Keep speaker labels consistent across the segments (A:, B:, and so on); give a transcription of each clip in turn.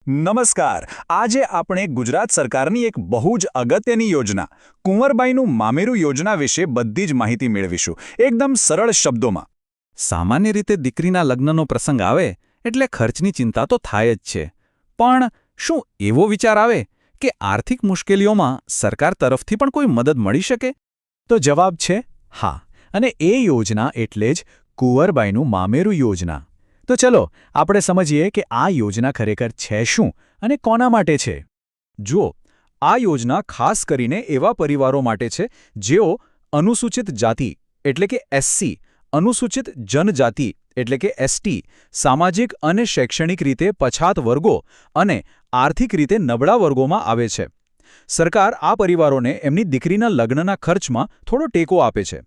A: નમસ્કાર. આજે આપણે ગુજરાત સરકારની એક બહુ જ અગત્યની યોજના કુંવરબાઈનું મામેરું યોજના વિશે બધી જ માહિતી મેળવીશું, એકદમ સરળ શબ્દોમાં.
B: સામાન્ય રીતે દીકરીના લગ્નનો પ્રસંગ આવે એટલે ખર્ચની ચિંતા તો થાય જ છે, પણ શું એવો વિચાર આવે કે આર્થિક મુશ્કેલીઓમાં સરકાર તરફથી પણ કોઈ મદદ મળી શકે?
C: તો જવાબ છે હા, અને એ યોજના એટલે જ કુંવરબાઈનું મામેરું યોજના. તો ચલો આપણે સમજીએ કે આ યોજના ખરેખર છે શું અને કોના માટે છે.
A: જુઓ, આ યોજના ખાસ કરીને એવા પરિવારો માટે છે જેઓ અનુસૂચિત જાતિ એટલે કે એસસી, અનુસૂચિત જનજાતિ એટલે કે એસટી, સામાજિક અને શૈક્ષણિક રીતે પછાત વર્ગો અને આર્થિક રીતે નબળા વર્ગોમાં આવે છે. સરકાર આ પરિવારોને એમની દીકરીના લગ્નના ખર્ચમાં થોડો ટેકો આપે છે.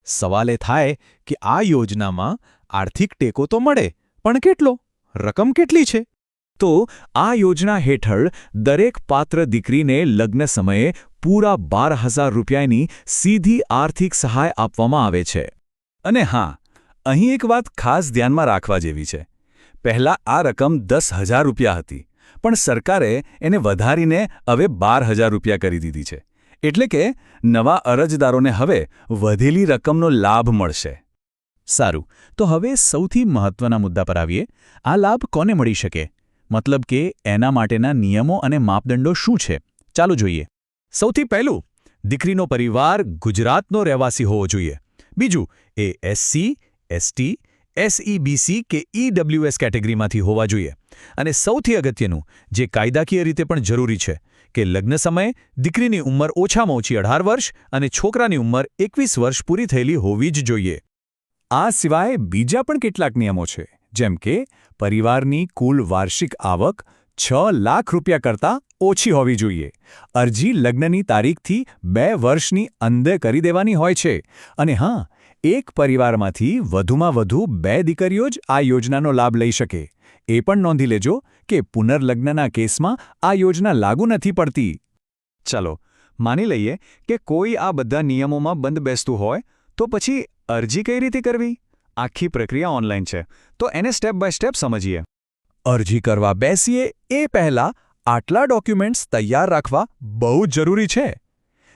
C: સવાલ એ થાય કે આ યોજનામાં આર્થિક ટેકો તો મળે, પણ કેટલો? રકમ કેટલી છે?
A: તો આ યોજના હેઠળ દરેક પાત્ર દીકરીને લગ્ન સમયે પૂરા 12,000 રૂપિયાની સીધી આર્થિક સહાય આપવામાં આવે છે. અને હા, અહીં એક વાત ખાસ ધ્યાનમાં રાખવા જેવી છે. પહેલાં આ રકમ 10,000 રૂપિયા હતી, પણ સરકારે એને વધારીને હવે 12,000 રૂપિયા કરી દીધી છે. એટલે કે નવા અરજદારોને હવે વધેલી રકમનો લાભ મળશે.
C: સારું, તો હવે સૌથી મહત્વના મુદ્દા પર આવીએ. આ લાભ કોને મળી શકે? મતલબ કે એના માટેના નિયમો અને માપદંડો શું છે? ચાલો જોઈએ. સૌથી પહેલું, દીકરીનો પરિવાર ગુજરાતનો રહેવાસી હોવો જોઈએ. બીજું, એ એસસી, એસટી, એસઈબીસી કે ઈડબ્લ્યુએસ કેટેગરીમાંથી હોવા જોઈએ. અને સૌથી અગત્યનું, જે કાયદાકીય રીતે પણ જરૂરી છે, કે લગ્ન સમયે દીકરીની ઉંમર ઓછામાં ઓછી 18 વર્ષ અને છોકરાની ઉંમર 21 વર્ષ પૂરી થયેલી હોવી જ જોઈએ.
A: આ સિવાય બીજા પણ કેટલાક નિયમો છે, જેમ કે પરિવારની કુલ વાર્ષિક આવક 6 લાખ રૂપિયા કરતાં ઓછી હોવી જોઈએ. અરજી લગ્નની તારીખથી 2 વર્ષની અંદર કરી દેવાની હોય છે. અને હા, એક પરિવારમાંથી વધુમાં વધુ 2 દીકરીઓ જ આ યોજનાનો લાભ લઈ શકે. એ પણ નોંધી લેજો કે પુનર્લગ્નના કેસમાં આ યોજના લાગુ નથી પડતી. ચાલો, માની લઈએ કે કોઈ આ બધા નિયમોમાં બંધ બેસતું હોય, તો પછી અરજી કઈ રીતે કરવી? આખી પ્રક્રિયા ઓનલાઈન છે, તો એને સ્ટેપ બાય સ્ટેપ સમજીએ. અરજી કરવા બેસીએ એ પહેલાં આટલા ડોક્યુમેન્ટ્સ તૈયાર રાખવા બહુ જ જરૂરી છે.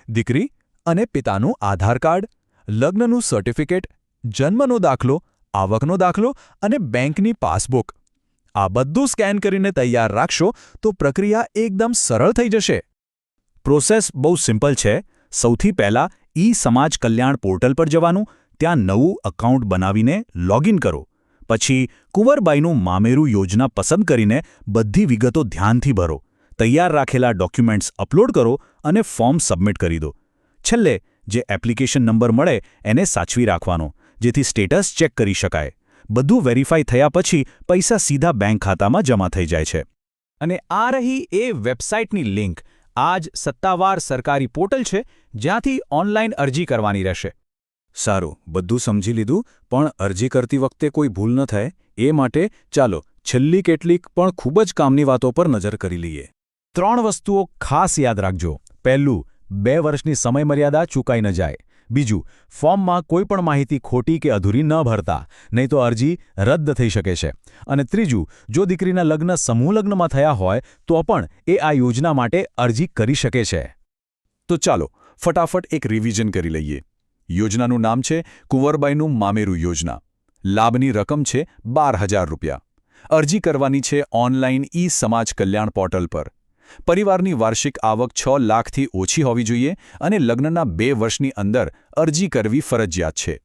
A: દીકરી અને પિતાનું આધાર કાર્ડ, લગ્નનું સર્ટિફિકેટ, જન્મનો દાખલો, આવકનો દાખલો અને બેંકની પાસબુક. આ બધું સ્કેન કરીને તૈયાર રાખશો તો પ્રક્રિયા એકદમ સરળ થઈ જશે. પ્રોસેસ બહુ સિમ્પલ છે. સૌથી પહેલાં ઈ-સમાજ કલ્યાણ પોર્ટલ પર જવાનું, ત્યાં નવું એકાઉન્ટ બનાવીને લોગિન કરો. પછી કુંવરબાઈનું મામેરું યોજના પસંદ કરીને બધી વિગતો ધ્યાનથી ભરો. તૈયાર રાખેલા ડોક્યુમેન્ટ્સ અપલોડ કરો અને ફોર્મ સબમિટ કરી દો. છેલ્લે જે એપ્લિકેશન નંબર મળે એને સાચવી રાખવાનો, જેથી સ્ટેટસ ચેક કરી શકાય. બધું વેરીફાઈ થયા પછી પૈસા સીધા બેંક ખાતામાં જમા થઈ જાય છે. અને આ રહી એ વેબસાઇટની લિંક. આ જ સત્તાવાર સરકારી પોર્ટલ છે, જ્યાંથી ઓનલાઈન અરજી કરવાની રહેશે. સારું, બધું સમજી લીધું, પણ અરજી કરતી વખતે કોઈ ભૂલ ન થાય એ માટે ચાલો છેલ્લી કેટલીક પણ ખૂબ જ કામની વાતો પર નજર કરી લઈએ. 3 વસ્તુઓ ખાસ યાદ રાખજો. પહેલું, 2 વર્ષની સમયમર્યાદા ચૂકાઈ ન જાય. બીજું, ફોર્મમાં કોઈ પણ માહિતી ખોટી કે અધૂરી ન ભરતા, નહીં તો અરજી રદ થઈ શકે છે. અને ત્રીજું, જો દીકરીના લગ્ન સમૂહ લગ્નમાં થયા હોય તો પણ એ આ યોજના માટે અરજી કરી શકે છે. તો ચાલો ફટાફટ એક રિવિઝન કરી લઈએ. યોજનાનું નામ છે કુંવરબાઈનું મામેરું યોજના. લાભની રકમ છે 12,000 રૂપિયા. અરજી કરવાની છે ઓનલાઈન ઈ-સમાજ કલ્યાણ પોર્ટલ પર. પરિવારની વાર્ષિક આવક 6 લાખથી ઓછી હોવી જોઈએ અને લગ્નના 2 વર્ષની અંદર અરજી કરવી ફરજિયાત છે.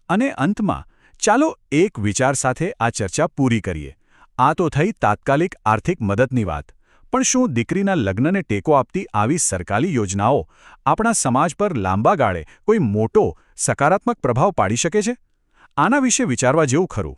A: અને અંતમાં ચાલો એક વિચાર સાથે આ ચર્ચા પૂરી કરીએ. આ તો થઈ તાત્કાલિક આર્થિક મદદની વાત. પણ શું દીકરીના લગ્નને ટેકો આપતી આવી સરકારી યોજનાઓ આપણા સમાજ પર લાંબા ગાળે કોઈ મોટો સકારાત્મક પ્રભાવ પાડી શકે છે? આના વિશે વિચારવા જેવું ખરું.